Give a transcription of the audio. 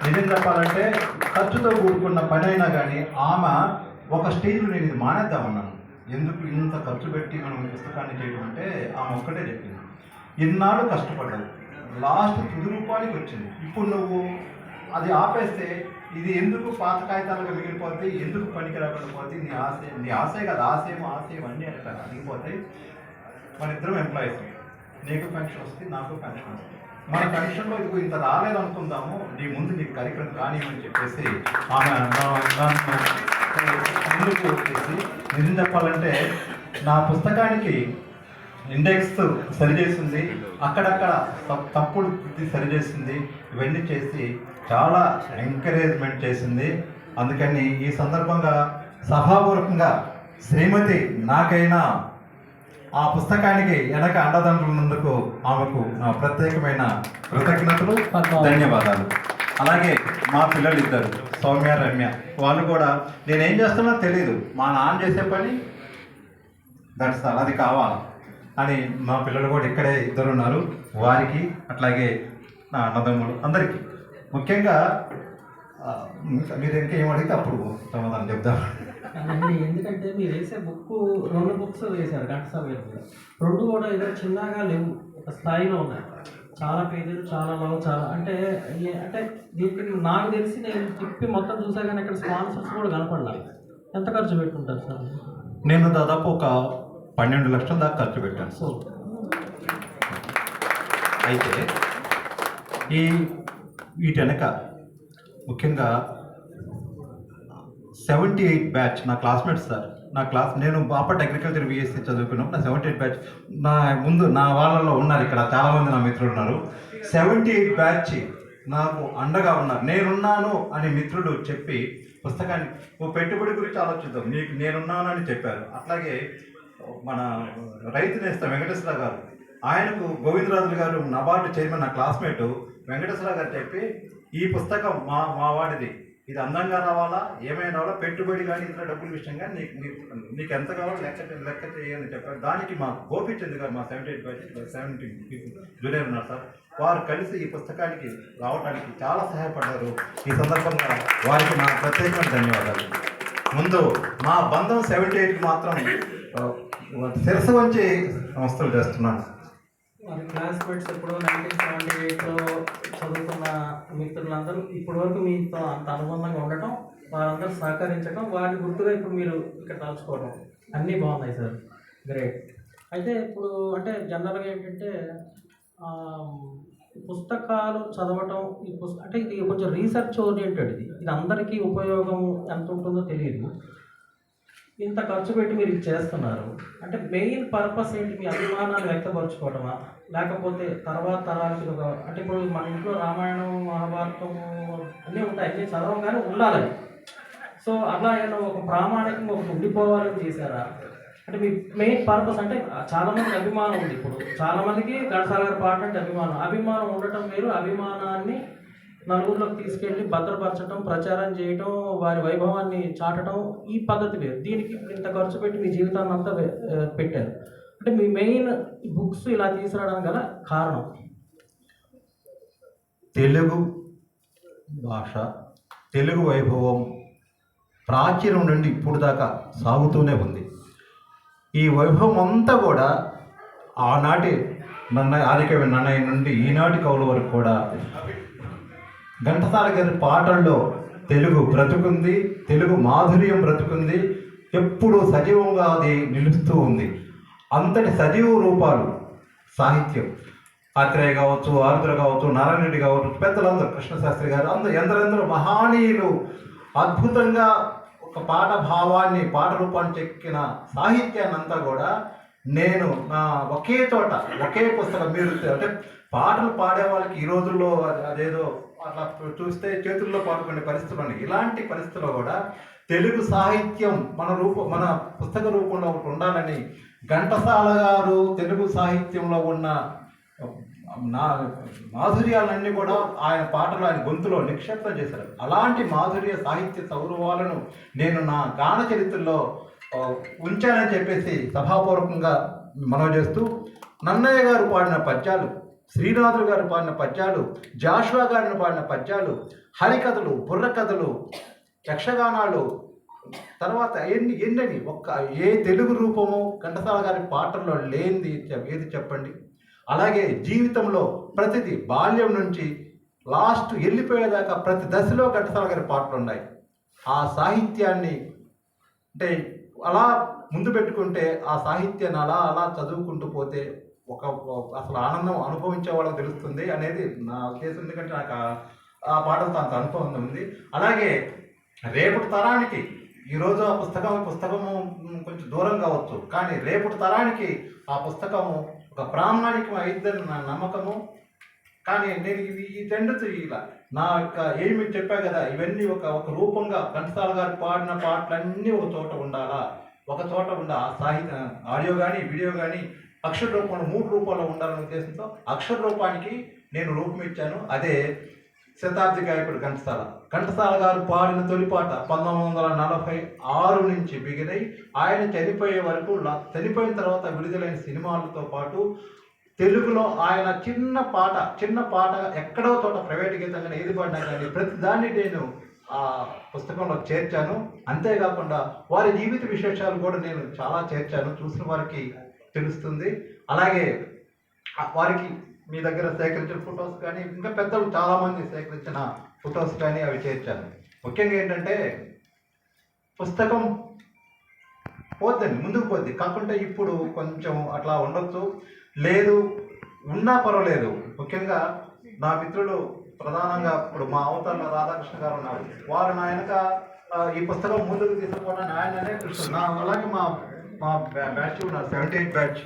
నిజం చెప్పాలంటే ఖర్చుతో కూడుకున్న పని అయినా కానీ ఆమె ఒక స్టేజ్లో నేను ఇది మానేద్దామన్నాను. ఎందుకు ఇంత ఖర్చు పెట్టి మనం పుస్తకాన్ని చేయడం అంటే ఆమె ఒక్కటే చెప్పింది, ఇన్నాళ్ళు కష్టపడ్డావు, లాస్ట్ 10 రూపాయలకి వచ్చింది, ఇప్పుడు నువ్వు అది ఆపేస్తే ఇది ఎందుకు పాత కాగితాలుగా మిగిలిపోద్ది, ఎందుకు పనికి రాకుండా పోద్ది, నీ ఆశే కదా, ఆశయం అన్నీ అడిగిపోతాయి. మన ఇద్దరం ఎంప్లాయీస్, నీకు పెన్షన్ వస్తుంది, నాకు పెన్షన్ వస్తుంది, మన పెన్షన్లో ఇదిగో ఇంత రాలేదనుకుందాము, నీ ముందు నీకు కార్యక్రమం కానివ్వని చెప్పేసి ఆమె ముందుకు వచ్చేసి, నిజం చెప్పాలంటే నా పుస్తకానికి ఇండెక్స్ సరిచేసింది, అక్కడక్కడ తప్పుడు సరిచేసింది, ఇవన్నీ చేసి చాలా ఎంకరేజ్మెంట్ చేసింది. అందుకని ఈ సందర్భంగా సభాపూర్వకంగా శ్రీమతి నాకైనా ఆ పుస్తకానికి వెనక అండదండలున్నందుకు ఆమెకు నా ప్రత్యేకమైన కృతజ్ఞతలు, ధన్యవాదాలు. అలాగే మా పిల్లలు ఇద్దరు సౌమ్య, రమ్య, వాళ్ళు కూడా నేనేం చేస్తున్నా తెలియదు, మా నాన్న చేసే పని దట్స్ ఆల్, అది కావాలి అని మా పిల్లలు కూడా ఇక్కడే ఇద్దరు ఉన్నారు. వారికి అట్లాగే నా అన్నదమ్ములు అందరికీ ముఖ్యంగా మీరు ఇంకేం అడిగితే అప్పుడు సమాధానం చెప్తాను. ఎందుకంటే మీరు వేసే బుక్ 2 బుక్స్ వేశారు ఘంటసాల గారు, 2 కూడా ఏదో చిన్నగా లేవు, ఒక స్థాయిలో ఉన్నాయి, చాలా పేజీలు, చాలా లవ్, చాలా అంటే దీనికి నాకు తెలిసి నేను తిప్పి మొత్తం చూసా కానీ ఇక్కడ స్పాన్సర్స్ కూడా కనపడాలి. ఎంత ఖర్చు పెట్టుకుంటారు సార్? నేను దాదాపు ఒక 12 లక్షల దాకా ఖర్చు పెట్టాను. సో అయితే వీటి వెనక ముఖ్యంగా 78 బ్యాచ్ నా క్లాస్మేట్స్ సార్, నేను బాపట్ అగ్రికల్చర్ బిఎస్సీ చదువుకున్నప్పుడు నా 78 బ్యాచ్ నా ముందు నా వాళ్ళలో ఉన్నారు, ఇక్కడ చాలామంది నా మిత్రులు ఉన్నారు. 78 బ్యాచ్ నాకు అండగా ఉన్నారు. నేనున్నాను అని మిత్రుడు చెప్పి పుస్తకాన్ని పెట్టుబడి గురించి ఆలోచిద్దాం, నీకు నేనున్నాను అని చెప్పారు. అట్లాగే మన రైతు నేస్తం వెంకటేశ్వర గారు, ఆయనకు గోవిందరాజులు గారు నబార్డు చైర్మన్, నా క్లాస్మేటు వెంకటేశ్వర గారు చెప్పి ఈ పుస్తకం మా వాడిది, ఇది అందంగా రావాలా, ఏమైనా రావాలా, పెట్టుబడి కానీ ఇతర డబ్బుల విషయం కానీ నీకు ఎంత కావాలో లెక్క చేయని చెప్పారు. దానికి మా గోపిచంద్ గారు, మా 78 బ్యాచ్ 70 పీపుల్ జూనియర్ ఉన్నారు సార్, వారు కలిసి ఈ పుస్తకానికి రావడానికి చాలా సహాయపడ్డారు. ఈ సందర్భంగా వారికి నా ప్రత్యేకమైన ధన్యవాదాలు. ముందు మా బంధం 78కి మాత్రం శిరసు వంచి సంస్థలు చేస్తున్నాను. మరి క్లాస్మేట్స్ ఇప్పుడు 1978లో చదువుకున్న మిత్రులందరూ ఇప్పటి వరకు మీతో అంత అనుబంధంగా ఉండటం, వారందరూ సహకరించడం, వారి గుర్తుగా ఇప్పుడు మీరు ఇక్కడ తలుచుకోవడం అన్నీ బాగున్నాయి సార్, గ్రేట్. అయితే ఇప్పుడు అంటే జనరల్గా ఏంటంటే పుస్తకాలు చదవటం, అంటే ఇది కొంచెం రీసెర్చ్ ఓరియంటెడ్, ఇది అందరికీ ఉపయోగం ఎంత ఉంటుందో తెలియదు. ఇంత ఖర్చు పెట్టి మీరు ఇది చేస్తున్నారు అంటే మెయిన్ పర్పస్ ఏంటి? మీ అభిమానాన్ని వ్యక్తపరచుకోవడమా, లేకపోతే తర్వాత తరాలకి అంటే ఇప్పుడు మన ఇంట్లో రామాయణం, మహాభారతం అన్నీ ఉంటాయి, అన్నీ చదవగానే ఉండాలి. సో అలా ఏదో ఒక ప్రామాణికంగా ఒక ఉండిపోవాలని చేశారా? అంటే మీ మెయిన్ పర్పస్ అంటే చాలామందికి అభిమానం ఉంది, ఇప్పుడు చాలామందికి ఘంటసాల గారి పాట అంటే అభిమానం ఉండటం వేరు, అభిమానాన్ని నలుగురిలోకి తీసుకెళ్ళి భద్రపరచడం, ప్రచారం చేయటం, వారి వైభవాన్ని చాటడం, ఈ పద్ధతి వేరు. దీనికి ఇంత ఖర్చు పెట్టి మీ జీవితాన్ని అంతా పెట్టారు. అంటే మీ మెయిన్ బుక్స్ ఇలా తీసుకురావడానికి గల కారణం? తెలుగు భాష, తెలుగు వైభవం ప్రాచీనం నుండి ఇప్పుడు దాకా సాగుతూనే ఉంది. ఈ వైభవం అంతా కూడా ఆనాటి ఆదికవి నన్నయ్య నుండి ఈనాటి కవుల వరకు కూడా ఘంటసాల గారి పాటల్లో తెలుగు బ్రతుకుంది, తెలుగు మాధుర్యం బ్రతుకుంది, ఎప్పుడు సజీవంగా అది నిలుస్తూ ఉంది. అంతటి సజీవ రూపాలు సాహిత్యం, ఆత్రేయ కావచ్చు, ఆరుద్ర కావచ్చు, నారాయణ రెడ్డి కావచ్చు, పెద్దలందరూ, కృష్ణశాస్త్రి గారు, ఎందరెందరో మహానీయులు అద్భుతంగా ఒక పాట భావాన్ని, పాట రూపాన్ని చెక్కిన సాహిత్యాన్ని అంతా కూడా నేను నా ఒకే చోట, ఒకే పుస్తకం, మీరు అంటే పాటలు పాడే వాళ్ళకి ఈ రోజుల్లో అదేదో అట్లా చూస్తే చేతుల్లో పాడుకునే పరిస్థితులు ఉన్నాయి. ఇలాంటి పరిస్థితుల్లో కూడా తెలుగు సాహిత్యం మన పుస్తక రూపంలో ఒకటి ఉండాలని ఘంటసాల గారు తెలుగు సాహిత్యంలో ఉన్న మాధుర్యాలన్నీ కూడా ఆయన పాటలు, ఆయన గొంతులో నిక్షిప్తం చేశారు. అలాంటి మాధుర్య సాహిత్య సౌరవాలను నేను నా గాన చరిత్రలో ఉంచానని చెప్పేసి సభాపూర్వకంగా మనవి చేస్తూ, నన్నయ్య గారు పాడిన పద్యాలు శ్రీనాథులు గారు పాడిన పద్యాలు, జాషువా గారిని పాడిన పద్యాలు, హరికథలు, బుర్రకథలు, యక్షగానాలు, తర్వాత ఎన్నని ఒక్క ఏ తెలుగు రూపము ఘంటసాల గారి పాటల్లో లేనిది ఏది చెప్పండి. అలాగే జీవితంలో ప్రతిదీ బాల్యం నుంచి లాస్ట్ వెళ్ళిపోయేదాకా ప్రతి దశలో ఘంటసాల గారి పాటలు ఉన్నాయి. ఆ సాహిత్యాన్ని అంటే అలా ముందు పెట్టుకుంటే ఆ సాహిత్యాన్ని అలా అలా చదువుకుంటూ పోతే అసలు ఆనందం అనుభవించే వాళ్ళకి తెలుస్తుంది అనేది నా ఉద్దేశం. ఎందుకంటే నాకు ఆ పాటలతో అంత అనుభవం ఉంది. అలాగే రేపటి తరానికి ఈరోజు ఆ పుస్తకము కొంచెం దూరం కావచ్చు, కానీ రేపటి తరానికి ఆ పుస్తకము ఒక ప్రామాణికం అయిద్దని నా నమ్మకము. కానీ నేను ఈ రెండుతో ఇలా నా యొక్క ఏమి చెప్పా కదా, ఇవన్నీ ఒక రూపంగా ఘంటసాల గారు పాడిన పాటలన్నీ ఒక చోట ఉండాలా, ఒక చోట ఆ సాహిత్య ఆడియో కానీ వీడియో కానీ అక్షర రూపంలో 3 రూపాల్లో ఉండాలనే ఉద్దేశంతో అక్షర రూపానికి నేను రూపం ఇచ్చాను. అదే శతాబ్ది గాయకుడు ఘంటసాల గారు పాడిన తొలి పాట 1946 నుంచి బిగినై ఆయన చనిపోయే వరకు, చనిపోయిన తర్వాత విడుదలైన సినిమాలతో పాటు తెలుగులో ఆయన చిన్న పాట ఎక్కడో చోట ప్రైవేట్ గీతంగా ఏది పాడినా కానీ ప్రతి దాన్ని నేను ఆ పుస్తకంలో చేర్చాను. అంతేకాకుండా వారి జీవిత విశేషాలు కూడా నేను చాలా చేర్చాను, చూసిన వారికి తెలుస్తుంది. అలాగే వారికి మీ దగ్గర సేకరించిన ఫొటోస్ కానీ ఇంకా పెద్దలు చాలామంది సేకరించిన ఫొటోస్ కానీ అవి చేర్చాను. ముఖ్యంగా ఏంటంటే పుస్తకం పోద్దండి, ముందుకు పోద్ది, కాకుంటే ఇప్పుడు కొంచెం అట్లా ఉండొచ్చు, లేదు ఉన్నా పర్వాలేదు. ముఖ్యంగా నా మిత్రులు ప్రధానంగా ఇప్పుడు మా అవతల రాధాకృష్ణ గారు ఉన్నారు, వారు నా వెనక ఈ పుస్తకం ముందుకు తీసుకుపోవడానికి ఆయననే కృష్ణ. అలాగే మా బ్యాచ్ ఉన్నారు 78 బ్యాచ్,